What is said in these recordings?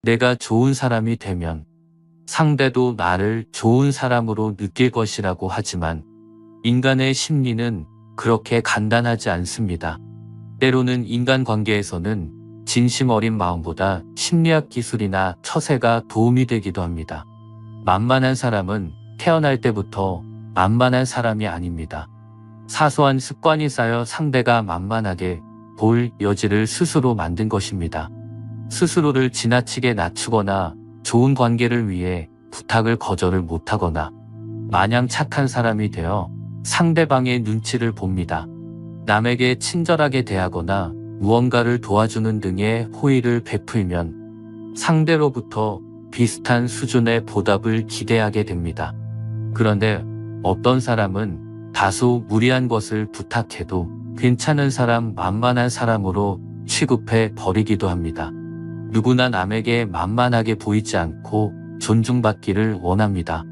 내가 좋은 사람이 되면 상대도 나를 좋은 사람으로 느낄 것이라고 하지만 인간의 심리는 그렇게 간단하지 않습니다. 때로는 인간관계에서는 진심 어린 마음보다 심리학 기술이나 처세가 도움이 되기도 합니다. 만만한 사람은 태어날 때부터 만만한 사람이 아닙니다. 사소한 습관이 쌓여 상대가 만만하게 볼 여지를 스스로 만든 것입니다. 스스로를 지나치게 낮추거나 좋은 관계를 위해 부탁을 거절을 못하거나 마냥 착한 사람이 되어 상대방의 눈치를 봅니다. 남에게 친절하게 대하거나 무언가를 도와주는 등의 호의를 베풀면 상대로부터 비슷한 수준의 보답을 기대하게 됩니다. 그런데 어떤 사람은 다소 무리한 것을 부탁해도 괜찮은 사람, 만만한 사람으로 취급해 버리기도 합니다. 누구나 남에게 만만하게 보이지 않고 존중받기를 원합니다.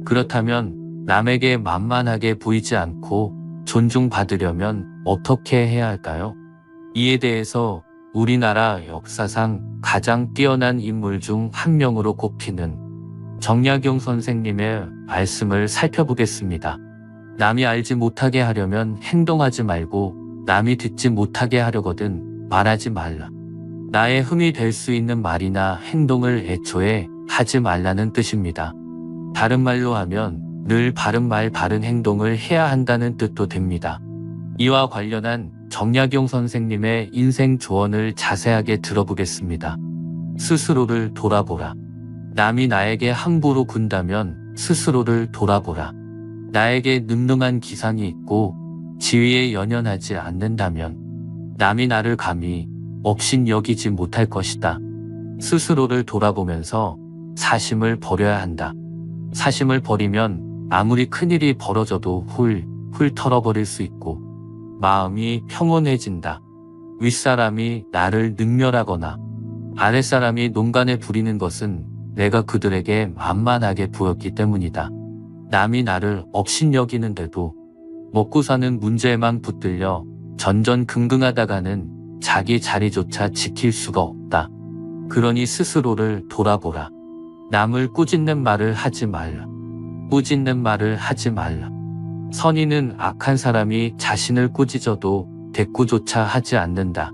그렇다면 남에게 만만하게 보이지 않고 존중받으려면 어떻게 해야 할까요? 이에 대해서 우리나라 역사상 가장 뛰어난 인물 중 한 명으로 꼽히는 정약용 선생님의 말씀을 살펴보겠습니다. 남이 알지 못하게 하려면 행동하지 말고 남이 듣지 못하게 하려거든 말하지 말라. 나의 흠이 될 수 있는 말이나 행동을 애초에 하지 말라는 뜻입니다. 다른 말로 하면 늘 바른 말, 바른 행동을 해야 한다는 뜻도 됩니다. 이와 관련한 정약용 선생님의 인생 조언을 자세하게 들어보겠습니다. 스스로를 돌아보라. 남이 나에게 함부로 군다면 스스로를 돌아보라. 나에게 능능한 기상이 있고 지위에 연연하지 않는다면 남이 나를 감히 업신 여기지 못할 것이다. 스스로를 돌아보면서 사심을 버려야 한다. 사심을 버리면 아무리 큰일이 벌어져도 훌훌 털어버릴 수 있고 마음이 평온해진다. 윗사람이 나를 능멸하거나 아랫사람이 농간에 부리는 것은 내가 그들에게 만만하게 보였기 때문이다. 남이 나를 업신여기는데도 먹고 사는 문제에만 붙들려 전전긍긍하다가는 자기 자리조차 지킬 수가 없다. 그러니 스스로를 돌아보라. 남을 꾸짖는 말을 하지 말라. 꾸짖는 말을 하지 말라. 선인은 악한 사람이 자신을 꾸짖어도 대꾸조차 하지 않는다.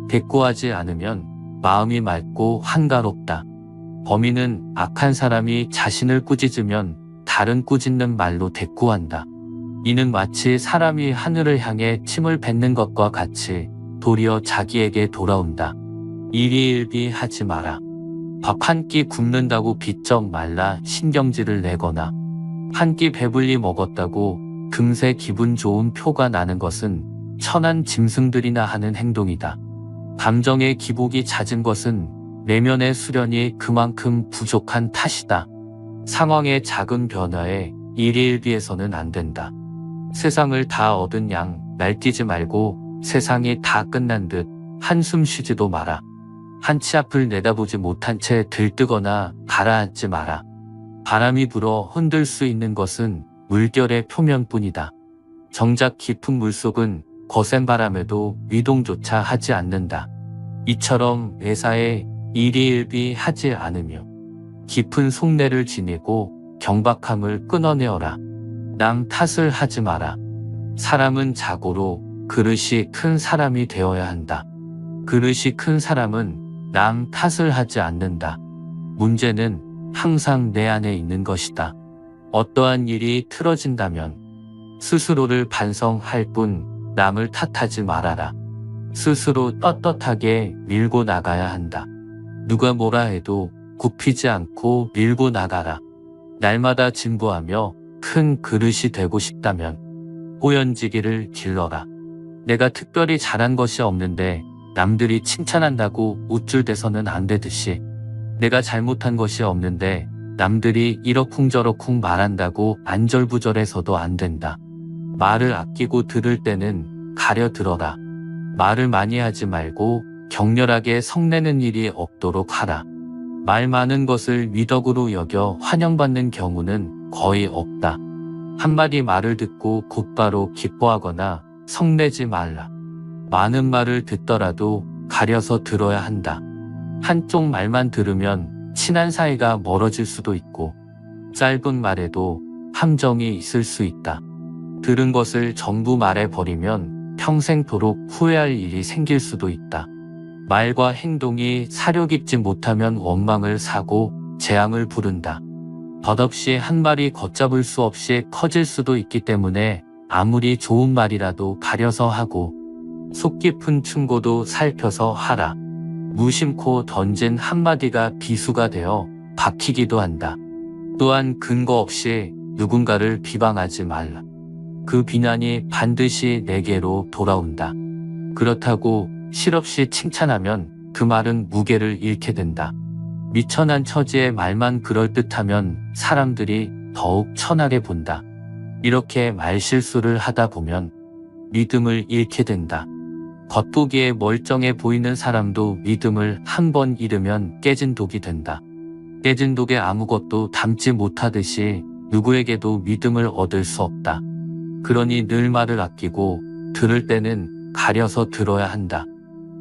대꾸하지 않으면 마음이 맑고 한가롭다. 범인은 악한 사람이 자신을 꾸짖으면 다른 꾸짖는 말로 대꾸한다. 이는 마치 사람이 하늘을 향해 침을 뱉는 것과 같이 도리어 자기에게 돌아온다. 일희일비하지 마라. 밥 한 끼 굶는다고 비쩍 말라 신경질을 내거나 한 끼 배불리 먹었다고 금세 기분 좋은 표가 나는 것은 천한 짐승들이나 하는 행동이다. 감정의 기복이 잦은 것은 내면의 수련이 그만큼 부족한 탓이다. 상황의 작은 변화에 일희일비해서는 안 된다. 세상을 다 얻은 양 날뛰지 말고 세상이 다 끝난 듯 한숨 쉬지도 마라. 한치 앞을 내다보지 못한 채 들뜨거나 가라앉지 마라. 바람이 불어 흔들 수 있는 것은 물결의 표면뿐이다. 정작 깊은 물속은 거센 바람에도 미동조차 하지 않는다. 이처럼 매사에 일희일비하지 않으며 깊은 속내를 지니고 경박함을 끊어내어라. 남 탓을 하지 마라. 사람은 자고로 그릇이 큰 사람이 되어야 한다. 그릇이 큰 사람은 남 탓을 하지 않는다. 문제는 항상 내 안에 있는 것이다. 어떠한 일이 틀어진다면 스스로를 반성할 뿐 남을 탓하지 말아라. 스스로 떳떳하게 밀고 나가야 한다. 누가 뭐라 해도 굽히지 않고 밀고 나가라. 날마다 진보하며 큰 그릇이 되고 싶다면 호연지기를 길러라. 내가 특별히 잘한 것이 없는데 남들이 칭찬한다고 우쭐대서는 안 되듯이 내가 잘못한 것이 없는데 남들이 이러쿵저러쿵 말한다고 안절부절해서도 안 된다. 말을 아끼고 들을 때는 가려 들어라. 말을 많이 하지 말고 격렬하게 성내는 일이 없도록 하라. 말 많은 것을 미덕으로 여겨 환영받는 경우는 거의 없다. 한마디 말을 듣고 곧바로 기뻐하거나 성내지 말라. 많은 말을 듣더라도 가려서 들어야 한다. 한쪽 말만 들으면 친한 사이가 멀어질 수도 있고 짧은 말에도 함정이 있을 수 있다. 들은 것을 전부 말해버리면 평생도록 후회할 일이 생길 수도 있다. 말과 행동이 사려 깊지 못하면 원망을 사고 재앙을 부른다. 덧없이 한 말이 걷잡을 수 없이 커질 수도 있기 때문에 아무리 좋은 말이라도 가려서 하고 속 깊은 충고도 살펴서 하라. 무심코 던진 한마디가 비수가 되어 박히기도 한다. 또한 근거 없이 누군가를 비방하지 말라. 그 비난이 반드시 내게로 돌아온다. 그렇다고 실없이 칭찬하면 그 말은 무게를 잃게 된다. 미천한 처지의 말만 그럴듯하면 사람들이 더욱 천하게 본다. 이렇게 말실수를 하다 보면 믿음을 잃게 된다. 겉보기에 멀쩡해 보이는 사람도 믿음을 한 번 잃으면 깨진 독이 된다. 깨진 독에 아무것도 담지 못하듯이 누구에게도 믿음을 얻을 수 없다. 그러니 늘 말을 아끼고 들을 때는 가려서 들어야 한다.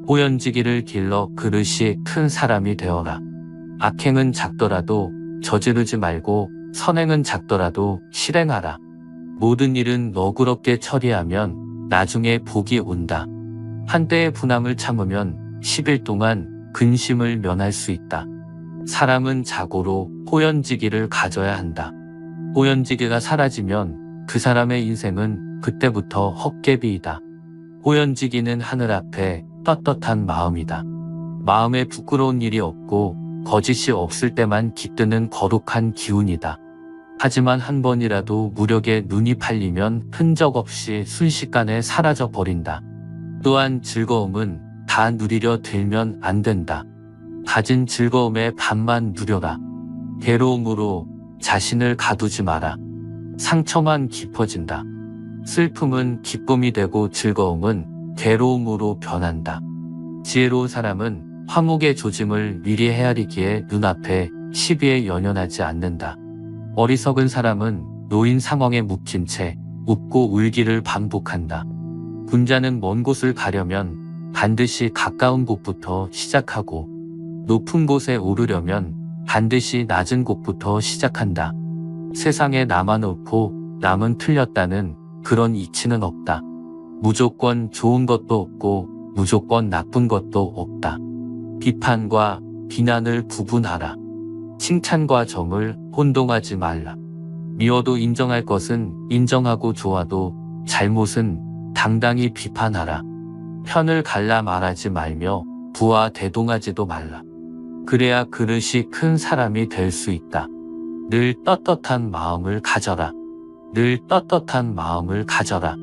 호연지기를 길러 그릇이 큰 사람이 되어라. 악행은 작더라도 저지르지 말고 선행은 작더라도 실행하라. 모든 일은 너그럽게 처리하면 나중에 복이 온다. 한때의 분함을 참으면 10일 동안 근심을 면할 수 있다. 사람은 자고로 호연지기를 가져야 한다. 호연지기가 사라지면 그 사람의 인생은 그때부터 헛개비이다. 호연지기는 하늘 앞에 떳떳한 마음이다. 마음에 부끄러운 일이 없고 거짓이 없을 때만 깃드는 거룩한 기운이다. 하지만 한 번이라도 무력에 눈이 팔리면 흔적 없이 순식간에 사라져 버린다. 또한 즐거움은 다 누리려 들면 안 된다. 가진 즐거움의 반만 누려라. 괴로움으로 자신을 가두지 마라. 상처만 깊어진다. 슬픔은 기쁨이 되고 즐거움은 괴로움으로 변한다. 지혜로운 사람은 화목의 조짐을 미리 헤아리기에 눈앞에 시비에 연연하지 않는다. 어리석은 사람은 노인 상황에 묶인 채 웃고 울기를 반복한다. 군자는 먼 곳을 가려면 반드시 가까운 곳부터 시작하고 높은 곳에 오르려면 반드시 낮은 곳부터 시작한다. 세상에 나만 옳고 남은 틀렸다는 그런 이치는 없다. 무조건 좋은 것도 없고 무조건 나쁜 것도 없다. 비판과 비난을 구분하라. 칭찬과 정을 혼동하지 말라. 미워도 인정할 것은 인정하고 좋아도 잘못은 당당히 비판하라. 편을 갈라 말하지 말며 부와 대동하지도 말라. 그래야 그릇이 큰 사람이 될 수 있다. 늘 떳떳한 마음을 가져라. 늘 떳떳한 마음을 가져라.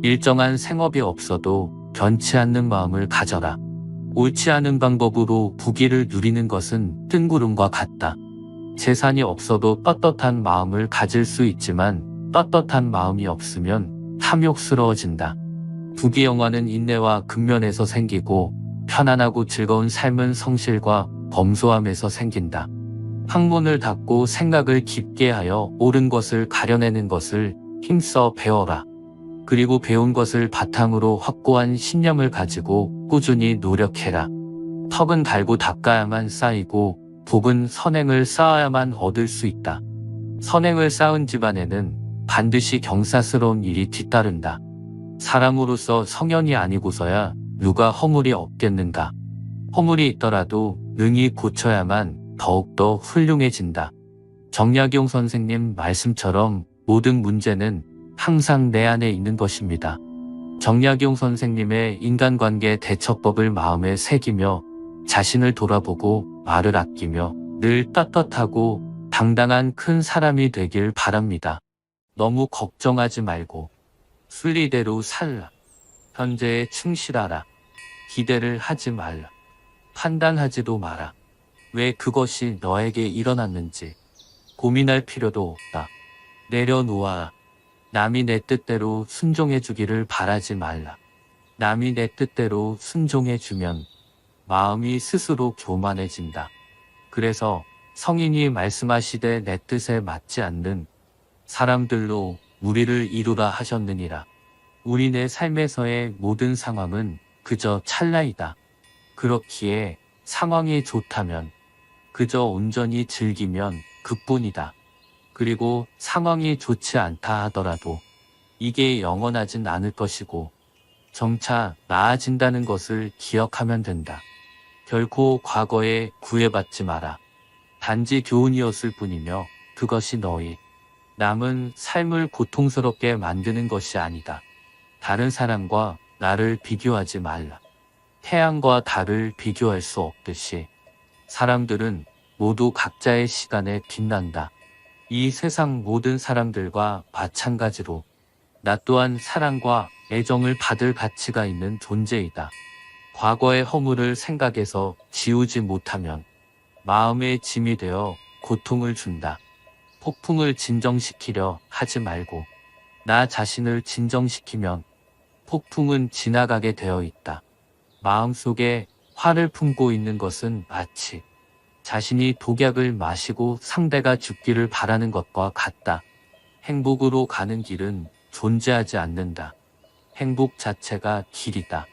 일정한 생업이 없어도 변치 않는 마음을 가져라. 옳지 않은 방법으로 부귀를 누리는 것은 뜬구름과 같다. 재산이 없어도 떳떳한 마음을 가질 수 있지만 떳떳한 마음이 없으면 탐욕스러워진다. 부귀영화는 인내와 근면에서 생기고 편안하고 즐거운 삶은 성실과 검소함에서 생긴다. 학문을 닫고 생각을 깊게 하여 옳은 것을 가려내는 것을 힘써 배워라. 그리고 배운 것을 바탕으로 확고한 신념을 가지고 꾸준히 노력해라. 턱은 달고 닦아야만 쌓이고 복은 선행을 쌓아야만 얻을 수 있다. 선행을 쌓은 집안에는 반드시 경사스러운 일이 뒤따른다. 사람으로서 성현이 아니고서야 누가 허물이 없겠는가. 허물이 있더라도 능히 고쳐야만 더욱더 훌륭해진다. 정약용 선생님 말씀처럼 모든 문제는 항상 내 안에 있는 것입니다. 정약용 선생님의 인간관계 대처법을 마음에 새기며 자신을 돌아보고 말을 아끼며 늘 떳떳하고 당당한 큰 사람이 되길 바랍니다. 너무 걱정하지 말고 순리대로 살라. 현재에 충실하라. 기대를 하지 말라. 판단하지도 마라. 왜 그것이 너에게 일어났는지 고민할 필요도 없다. 내려놓아. 남이 내 뜻대로 순종해 주기를 바라지 말라. 남이 내 뜻대로 순종해 주면 마음이 스스로 교만해진다. 그래서 성인이 말씀하시되 내 뜻에 맞지 않는 사람들로 무리를 이루라 하셨느니라. 우리 내 삶에서의 모든 상황은 그저 찰나이다. 그렇기에 상황이 좋다면 그저 온전히 즐기면 그뿐이다. 그리고 상황이 좋지 않다 하더라도 이게 영원하진 않을 것이고 점차 나아진다는 것을 기억하면 된다. 결코 과거에 구애받지 마라. 단지 교훈이었을 뿐이며 그것이 너희 남은 삶을 고통스럽게 만드는 것이 아니다. 다른 사람과 나를 비교하지 말라. 태양과 달을 비교할 수 없듯이 사람들은 모두 각자의 시간에 빛난다. 이 세상 모든 사람들과 마찬가지로 나 또한 사랑과 애정을 받을 가치가 있는 존재이다. 과거의 허물을 생각해서 지우지 못하면 마음의 짐이 되어 고통을 준다. 폭풍을 진정시키려 하지 말고 나 자신을 진정시키면 폭풍은 지나가게 되어 있다. 마음속에 화를 품고 있는 것은 마치 자신이 독약을 마시고 상대가 죽기를 바라는 것과 같다. 행복으로 가는 길은 존재하지 않는다. 행복 자체가 길이다.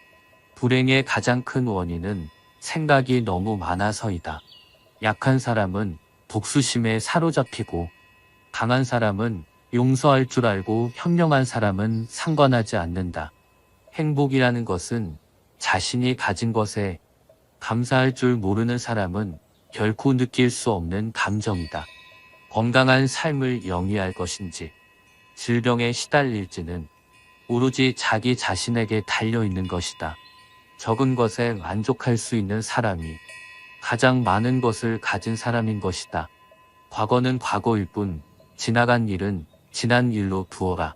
불행의 가장 큰 원인은 생각이 너무 많아서이다. 약한 사람은 복수심에 사로잡히고 강한 사람은 용서할 줄 알고 현명한 사람은 상관하지 않는다. 행복이라는 것은 자신이 가진 것에 감사할 줄 모르는 사람은 결코 느낄 수 없는 감정이다. 건강한 삶을 영위할 것인지 질병에 시달릴지는 오로지 자기 자신에게 달려있는 것이다. 적은 것에 만족할 수 있는 사람이 가장 많은 것을 가진 사람인 것이다. 과거는 과거일 뿐 지나간 일은 지난 일로 두어라.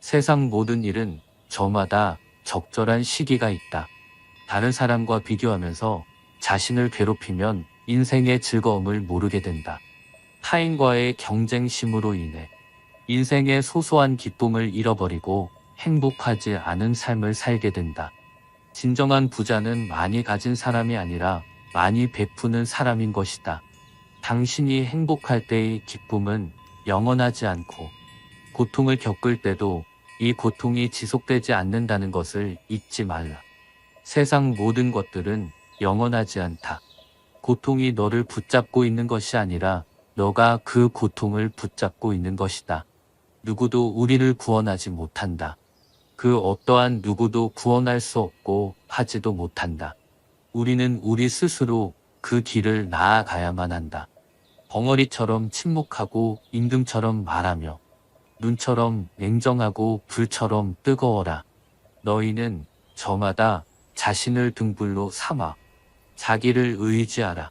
세상 모든 일은 저마다 적절한 시기가 있다. 다른 사람과 비교하면서 자신을 괴롭히면 인생의 즐거움을 모르게 된다. 타인과의 경쟁심으로 인해 인생의 소소한 기쁨을 잃어버리고 행복하지 않은 삶을 살게 된다. 진정한 부자는 많이 가진 사람이 아니라 많이 베푸는 사람인 것이다. 당신이 행복할 때의 기쁨은 영원하지 않고 고통을 겪을 때도 이 고통이 지속되지 않는다는 것을 잊지 말라. 세상 모든 것들은 영원하지 않다. 고통이 너를 붙잡고 있는 것이 아니라 너가 그 고통을 붙잡고 있는 것이다. 누구도 우리를 구원하지 못한다. 그 어떠한 누구도 구원할 수 없고 하지도 못한다. 우리는 우리 스스로 그 길을 나아가야만 한다. 벙어리처럼 침묵하고 임금처럼 말하며 눈처럼 냉정하고 불처럼 뜨거워라. 너희는 저마다 자신을 등불로 삼아 자기를 의지하라.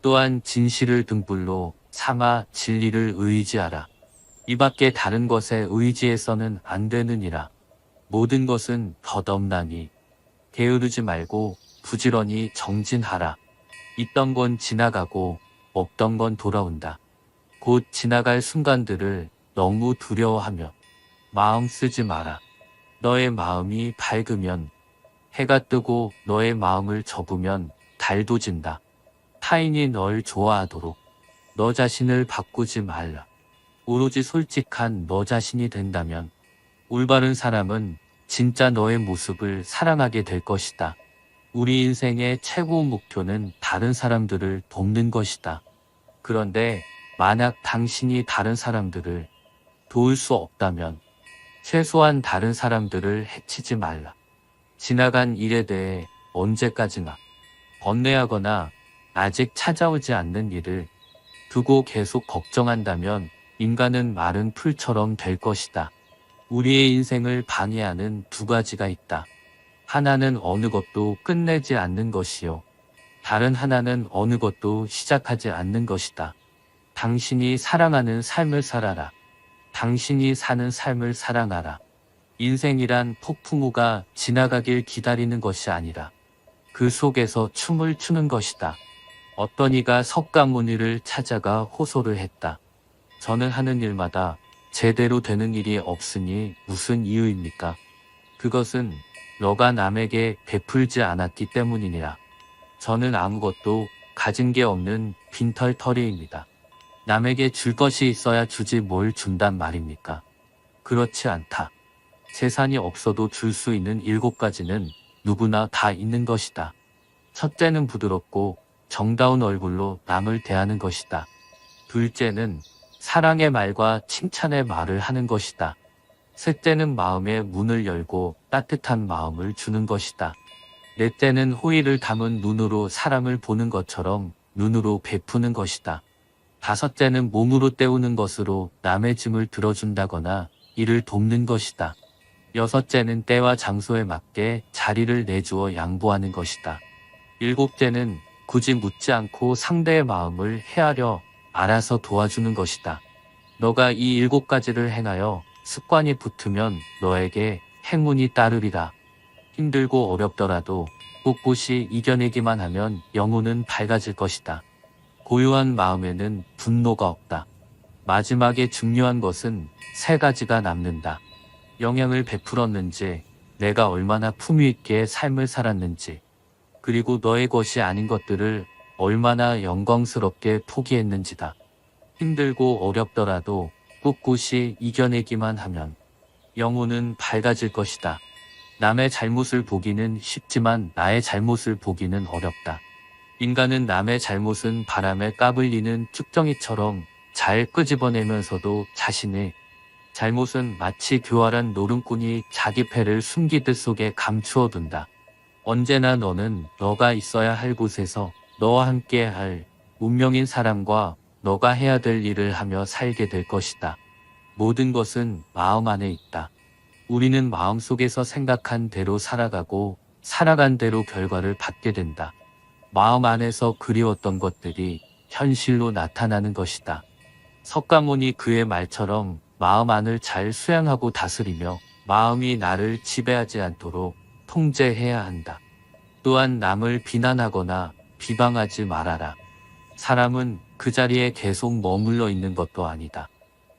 또한 진실을 등불로 삼아 진리를 의지하라. 이 밖에 다른 것에 의지해서는 안 되느니라. 모든 것은 덧없나니 게으르지 말고 부지런히 정진하라. 있던 건 지나가고 없던 건 돌아온다. 곧 지나갈 순간들을 너무 두려워하며 마음 쓰지 마라. 너의 마음이 밝으면 해가 뜨고 너의 마음을 접으면 달도 진다. 타인이 널 좋아하도록 너 자신을 바꾸지 말라. 오로지 솔직한 너 자신이 된다면 올바른 사람은 진짜 너의 모습을 사랑하게 될 것이다. 우리 인생의 최고 목표는 다른 사람들을 돕는 것이다. 그런데 만약 당신이 다른 사람들을 도울 수 없다면 최소한 다른 사람들을 해치지 말라. 지나간 일에 대해 언제까지나 번뇌하거나 아직 찾아오지 않는 일을 두고 계속 걱정한다면 인간은 마른 풀처럼 될 것이다. 우리의 인생을 방해하는 두 가지가 있다. 하나는 어느 것도 끝내지 않는 것이요. 다른 하나는 어느 것도 시작하지 않는 것이다. 당신이 사랑하는 삶을 살아라. 당신이 사는 삶을 사랑하라. 인생이란 폭풍우가 지나가길 기다리는 것이 아니라 그 속에서 춤을 추는 것이다. 어떤 이가 석가모니를 찾아가 호소를 했다. 저는 하는 일마다 제대로 되는 일이 없으니 무슨 이유입니까? 그것은 너가 남에게 베풀지 않았기 때문이니라. 저는 아무것도 가진 게 없는 빈털터리입니다. 남에게 줄 것이 있어야 주지 뭘 준단 말입니까? 그렇지 않다. 재산이 없어도 줄 수 있는 7가지는 누구나 다 있는 것이다. 첫째는 부드럽고 정다운 얼굴로 남을 대하는 것이다. 둘째는 사랑의 말과 칭찬의 말을 하는 것이다. 셋째는 마음의 문을 열고 따뜻한 마음을 주는 것이다. 넷째는 호의를 담은 눈으로 사람을 보는 것처럼 눈으로 베푸는 것이다. 다섯째는 몸으로 때우는 것으로 남의 짐을 들어준다거나 이를 돕는 것이다. 여섯째는 때와 장소에 맞게 자리를 내주어 양보하는 것이다. 일곱째는 굳이 묻지 않고 상대의 마음을 헤아려 알아서 도와주는 것이다. 너가 이 일곱 가지를 행하여 습관이 붙으면 너에게 행운이 따르리라. 힘들고 어렵더라도 꿋꿋이 이겨내기만 하면 영혼은 밝아질 것이다. 고요한 마음에는 분노가 없다. 마지막에 중요한 것은 세 가지가 남는다. 영향을 베풀었는지, 내가 얼마나 품위 있게 삶을 살았는지, 그리고 너의 것이 아닌 것들을 얼마나 영광스럽게 포기했는지다. 힘들고 어렵더라도 꿋꿋이 이겨내기만 하면 영혼은 밝아질 것이다. 남의 잘못을 보기는 쉽지만 나의 잘못을 보기는 어렵다. 인간은 남의 잘못은 바람에 까불리는 쭉정이처럼 잘 끄집어내면서도 자신의 잘못은 마치 교활한 노름꾼이 자기 패를 숨기듯 속에 감추어둔다. 언제나 너는 너가 있어야 할 곳에서 너와 함께 할 운명인 사람과 너가 해야 될 일을 하며 살게 될 것이다. 모든 것은 마음 안에 있다. 우리는 마음속에서 생각한 대로 살아가고 살아간 대로 결과를 받게 된다. 마음 안에서 그리웠던 것들이 현실로 나타나는 것이다. 석가모니 그의 말처럼 마음 안을 잘 수양하고 다스리며 마음이 나를 지배하지 않도록 통제해야 한다. 또한 남을 비난하거나 비방하지 말아라. 사람은 그 자리에 계속 머물러 있는 것도 아니다.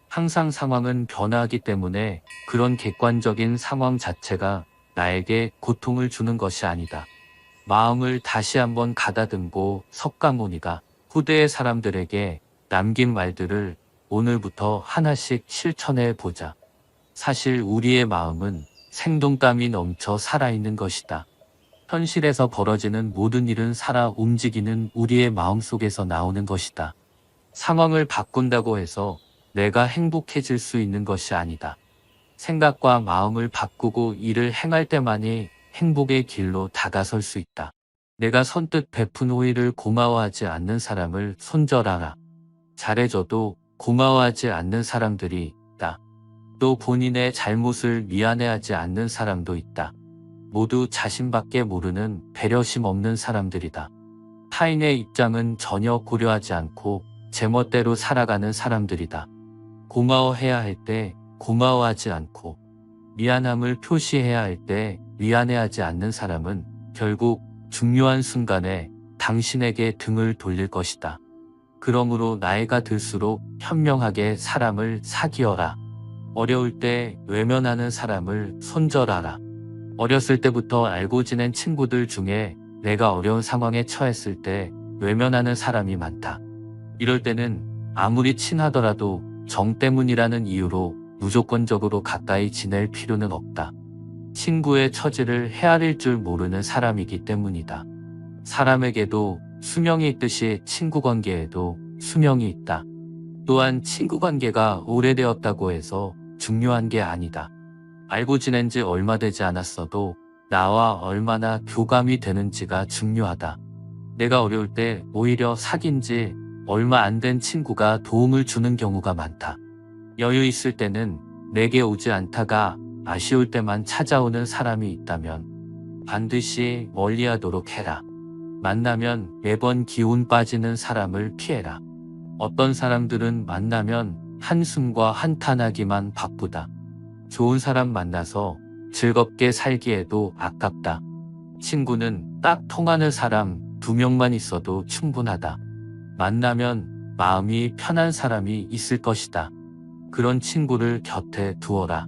항상 상황은 변화하기 때문에 그런 객관적인 상황 자체가 나에게 고통을 주는 것이 아니다. 마음을 다시 한번 가다듬고 석가모니가 후대의 사람들에게 남긴 말들을 오늘부터 하나씩 실천해 보자. 사실 우리의 마음은 생동감이 넘쳐 살아있는 것이다. 현실에서 벌어지는 모든 일은 살아 움직이는 우리의 마음속에서 나오는 것이다. 상황을 바꾼다고 해서 내가 행복해질 수 있는 것이 아니다. 생각과 마음을 바꾸고 일을 행할 때만이 행복의 길로 다가설 수 있다. 내가 선뜻 베푼 호의를 고마워하지 않는 사람을 손절하라. 잘해줘도 고마워하지 않는 사람들이 있다. 또 본인의 잘못을 미안해하지 않는 사람도 있다. 모두 자신밖에 모르는 배려심 없는 사람들이다. 타인의 입장은 전혀 고려하지 않고 제멋대로 살아가는 사람들이다. 고마워해야 할 때 고마워하지 않고 미안함을 표시해야 할 때 미안해하지 않는 사람은 결국 중요한 순간에 당신에게 등을 돌릴 것이다. 그러므로 나이가 들수록 현명하게 사람을 사귀어라. 어려울 때 외면하는 사람을 손절하라. 어렸을 때부터 알고 지낸 친구들 중에 내가 어려운 상황에 처했을 때 외면하는 사람이 많다. 이럴 때는 아무리 친하더라도 정 때문이라는 이유로 무조건적으로 가까이 지낼 필요는 없다. 친구의 처지를 헤아릴 줄 모르는 사람이기 때문이다. 사람에게도 수명이 있듯이 친구 관계에도 수명이 있다. 또한 친구 관계가 오래되었다고 해서 중요한 게 아니다. 알고 지낸 지 얼마 되지 않았어도 나와 얼마나 교감이 되는지가 중요하다. 내가 어려울 때 오히려 사귄 지 얼마 안 된 친구가 도움을 주는 경우가 많다. 여유 있을 때는 내게 오지 않다가 아쉬울 때만 찾아오는 사람이 있다면 반드시 멀리하도록 해라. 만나면 매번 기운 빠지는 사람을 피해라. 어떤 사람들은 만나면 한숨과 한탄하기만 바쁘다. 좋은 사람 만나서 즐겁게 살기에도 아깝다. 친구는 딱 통하는 사람 2명만 있어도 충분하다. 만나면 마음이 편한 사람이 있을 것이다. 그런 친구를 곁에 두어라.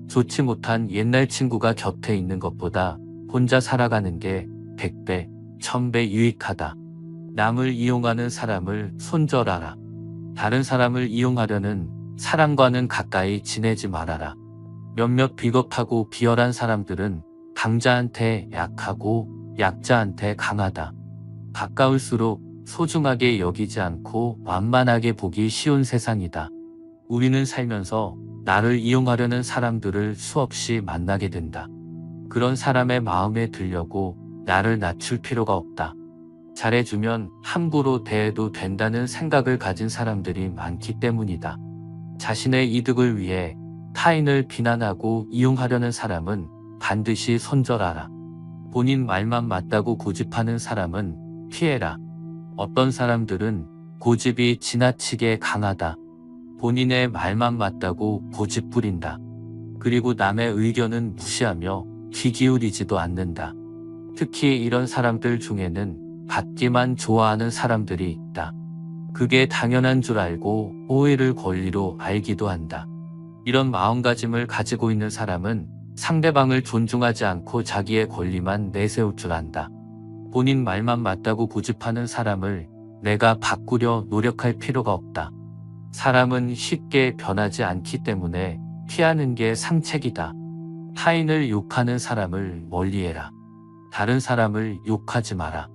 좋지 못한 옛날 친구가 곁에 있는 것보다 혼자 살아가는 게 100배, 1000배 유익하다. 남을 이용하는 사람을 손절하라. 다른 사람을 이용하려는 사람과는 가까이 지내지 말아라. 몇몇 비겁하고 비열한 사람들은 강자한테 약하고 약자한테 강하다. 가까울수록 소중하게 여기지 않고 완만하게 보기 쉬운 세상이다. 우리는 살면서 나를 이용하려는 사람들을 수없이 만나게 된다. 그런 사람의 마음에 들려고 나를 낮출 필요가 없다. 잘해주면 함부로 대해도 된다는 생각을 가진 사람들이 많기 때문이다. 자신의 이득을 위해 타인을 비난하고 이용하려는 사람은 반드시 손절하라. 본인 말만 맞다고 고집하는 사람은 피해라. 어떤 사람들은 고집이 지나치게 강하다. 본인의 말만 맞다고 고집 부린다. 그리고 남의 의견은 무시하며 귀 기울이지도 않는다. 특히 이런 사람들 중에는 받기만 좋아하는 사람들이 있다. 그게 당연한 줄 알고 오해를 권리로 알기도 한다. 이런 마음가짐을 가지고 있는 사람은 상대방을 존중하지 않고 자기의 권리만 내세울 줄 안다. 본인 말만 맞다고 고집하는 사람을 내가 바꾸려 노력할 필요가 없다. 사람은 쉽게 변하지 않기 때문에 피하는 게 상책이다. 타인을 욕하는 사람을 멀리해라. 다른 사람을 욕하지 마라.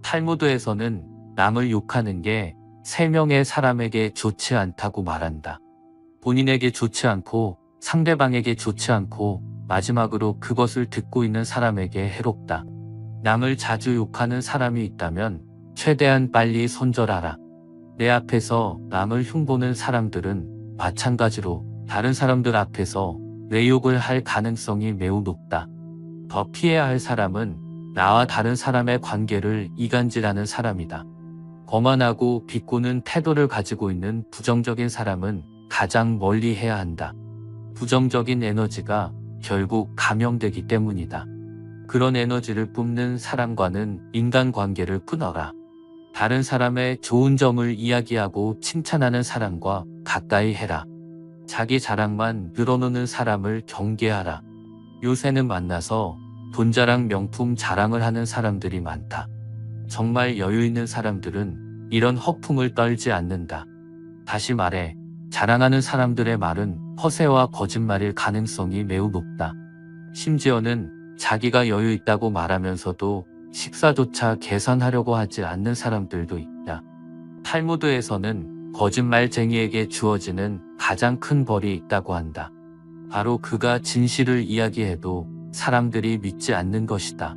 탈무드에서는 남을 욕하는 게 3명의 사람에게 좋지 않다고 말한다. 본인에게 좋지 않고 상대방에게 좋지 않고 마지막으로 그것을 듣고 있는 사람에게 해롭다. 남을 자주 욕하는 사람이 있다면 최대한 빨리 손절하라. 내 앞에서 남을 흉보는 사람들은 마찬가지로 다른 사람들 앞에서 내 욕을 할 가능성이 매우 높다. 더 피해야 할 사람은 나와 다른 사람의 관계를 이간질하는 사람이다. 거만하고 비꼬는 태도를 가지고 있는 부정적인 사람은 가장 멀리 해야 한다. 부정적인 에너지가 결국 감염되기 때문이다. 그런 에너지를 뿜는 사람과는 인간관계를 끊어라. 다른 사람의 좋은 점을 이야기하고 칭찬하는 사람과 가까이 해라. 자기 자랑만 늘어놓는 사람을 경계하라. 요새는 만나서 돈자랑 명품 자랑을 하는 사람들이 많다. 정말 여유 있는 사람들은 이런 허풍을 떨지 않는다. 다시 말해, 자랑하는 사람들의 말은 허세와 거짓말일 가능성이 매우 높다. 심지어는 자기가 여유 있다고 말하면서도 식사조차 계산하려고 하지 않는 사람들도 있다. 탈무드에서는 거짓말쟁이에게 주어지는 가장 큰 벌이 있다고 한다. 바로 그가 진실을 이야기해도 사람들이 믿지 않는 것이다.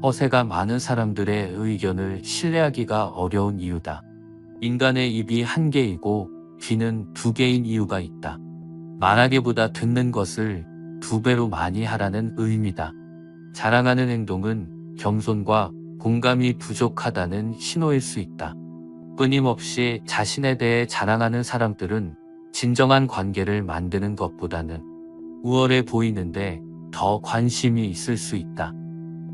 허세가 많은 사람들의 의견을 신뢰하기가 어려운 이유다. 인간의 입이 한 개이고 귀는 2개인 이유가 있다. 말하기보다 듣는 것을 2배로 많이 하라는 의미다. 자랑하는 행동은 겸손과 공감이 부족하다는 신호일 수 있다. 끊임없이 자신에 대해 자랑하는 사람들은 진정한 관계를 만드는 것보다는 우월해 보이는데 더 관심이 있을 수 있다.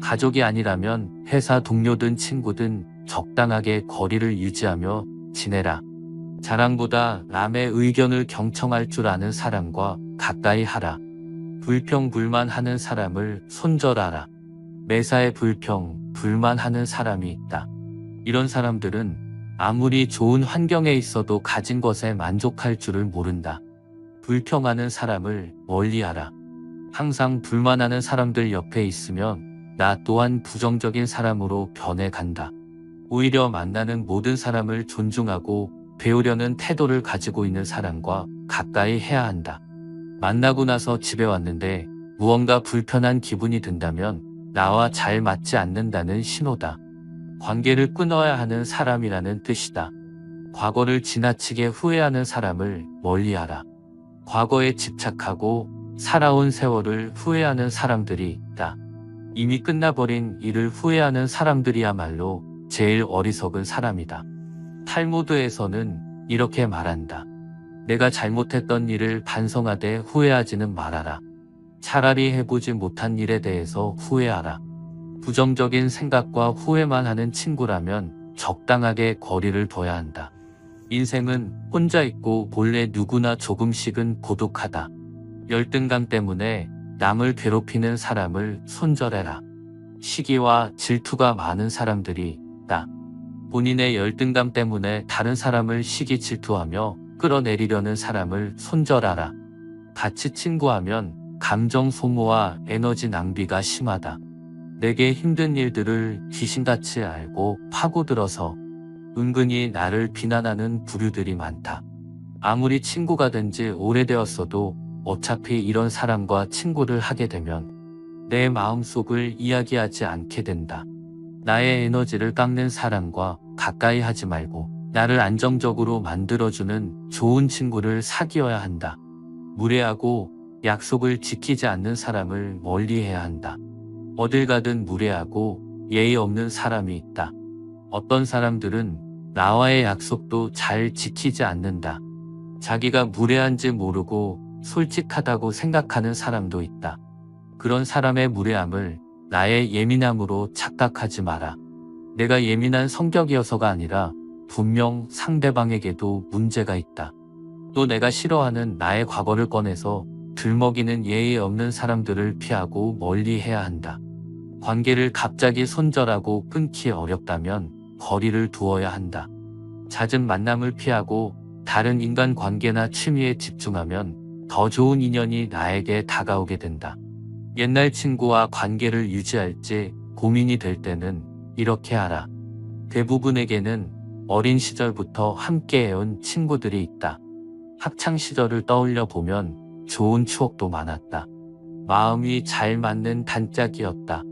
가족이 아니라면 회사 동료든 친구든 적당하게 거리를 유지하며 지내라. 자랑보다 남의 의견을 경청할 줄 아는 사람과 가까이 하라. 불평불만하는 사람을 손절하라. 매사에 불만하는 사람이 있다. 이런 사람들은 아무리 좋은 환경에 있어도 가진 것에 만족할 줄을 모른다. 불평하는 사람을 멀리하라. 항상 불만하는 사람들 옆에 있으면 나 또한 부정적인 사람으로 변해간다. 오히려 만나는 모든 사람을 존중하고 배우려는 태도를 가지고 있는 사람과 가까이 해야 한다. 만나고 나서 집에 왔는데 무언가 불편한 기분이 든다면 나와 잘 맞지 않는다는 신호다. 관계를 끊어야 하는 사람이라는 뜻이다. 과거를 지나치게 후회하는 사람을 멀리하라. 과거에 집착하고 살아온 세월을 후회하는 사람들이 있다. 이미 끝나버린 일을 후회하는 사람들이야말로 제일 어리석은 사람이다. 탈무드에서는 이렇게 말한다. 내가 잘못했던 일을 반성하되 후회하지는 말아라. 차라리 해보지 못한 일에 대해서 후회하라. 부정적인 생각과 후회만 하는 친구라면 적당하게 거리를 둬야 한다. 인생은 혼자 있고 본래 누구나 조금씩은 고독하다. 열등감 때문에 남을 괴롭히는 사람을 손절해라. 시기와 질투가 많은 사람들이 있다. 본인의 열등감 때문에 다른 사람을 시기 질투하며 끌어내리려는 사람을 손절하라. 같이 친구하면 감정 소모와 에너지 낭비가 심하다. 내게 힘든 일들을 귀신같이 알고 파고들어서 은근히 나를 비난하는 부류들이 많다. 아무리 친구가 된 지 오래되었어도 어차피 이런 사람과 친구를 하게 되면 내 마음속을 이야기하지 않게 된다. 나의 에너지를 깎는 사람과 가까이 하지 말고 나를 안정적으로 만들어주는 좋은 친구를 사귀어야 한다. 무례하고 약속을 지키지 않는 사람을 멀리해야 한다. 어딜 가든 무례하고 예의 없는 사람이 있다. 어떤 사람들은 나와의 약속도 잘 지키지 않는다. 자기가 무례한지 모르고 솔직하다고 생각하는 사람도 있다. 그런 사람의 무례함을 나의 예민함으로 착각하지 마라. 내가 예민한 성격이어서가 아니라 분명 상대방에게도 문제가 있다. 또 내가 싫어하는 나의 과거를 꺼내서 들먹이는 예의 없는 사람들을 피하고 멀리해야 한다. 관계를 갑자기 손절하고 끊기 어렵다면 거리를 두어야 한다. 잦은 만남을 피하고 다른 인간 관계나 취미에 집중하면 더 좋은 인연이 나에게 다가오게 된다. 옛날 친구와 관계를 유지할지 고민이 될 때는 이렇게 하라. 대부분에게는 어린 시절부터 함께해온 친구들이 있다. 학창 시절을 떠올려 보면 좋은 추억도 많았다. 마음이 잘 맞는 단짝이었다.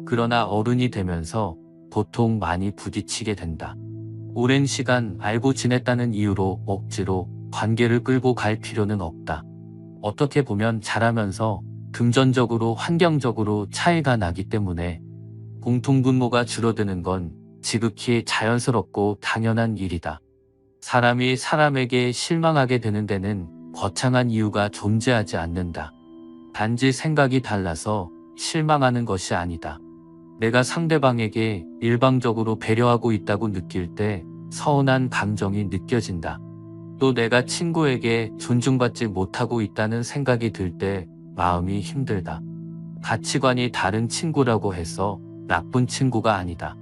그러나 어른이 되면서 보통 많이 부딪히게 된다. 오랜 시간 알고 지냈다는 이유로 억지로 관계를 끌고 갈 필요는 없다. 어떻게 보면 자라면서 금전적으로 환경적으로 차이가 나기 때문에 공통분모가 줄어드는 건 지극히 자연스럽고 당연한 일이다. 사람이 사람에게 실망하게 되는 데는 거창한 이유가 존재하지 않는다. 단지 생각이 달라서 실망하는 것이 아니다. 내가 상대방에게 일방적으로 배려하고 있다고 느낄 때 서운한 감정이 느껴진다. 또 내가 친구에게 존중받지 못하고 있다는 생각이 들 때 마음이 힘들다. 가치관이 다른 친구라고 해서 나쁜 친구가 아니다.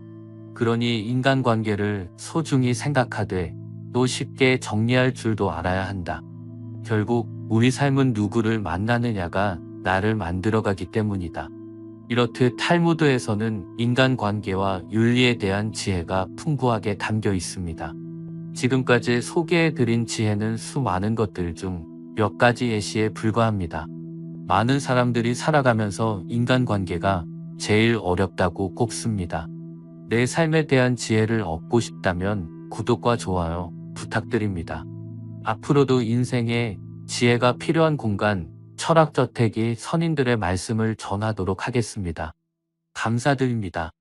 그러니 인간관계를 소중히 생각하되 또 쉽게 정리할 줄도 알아야 한다. 결국 우리 삶은 누구를 만나느냐가 나를 만들어가기 때문이다. 이렇듯 탈무드에서는 인간관계와 윤리에 대한 지혜가 풍부하게 담겨 있습니다. 지금까지 소개해드린 지혜는 수많은 것들 중 몇 가지 예시에 불과합니다. 많은 사람들이 살아가면서 인간관계가 제일 어렵다고 꼽습니다. 내 삶에 대한 지혜를 얻고 싶다면 구독과 좋아요 부탁드립니다. 앞으로도 인생에 지혜가 필요한 공간, 철학저택이 선인들의 말씀을 전하도록 하겠습니다. 감사드립니다.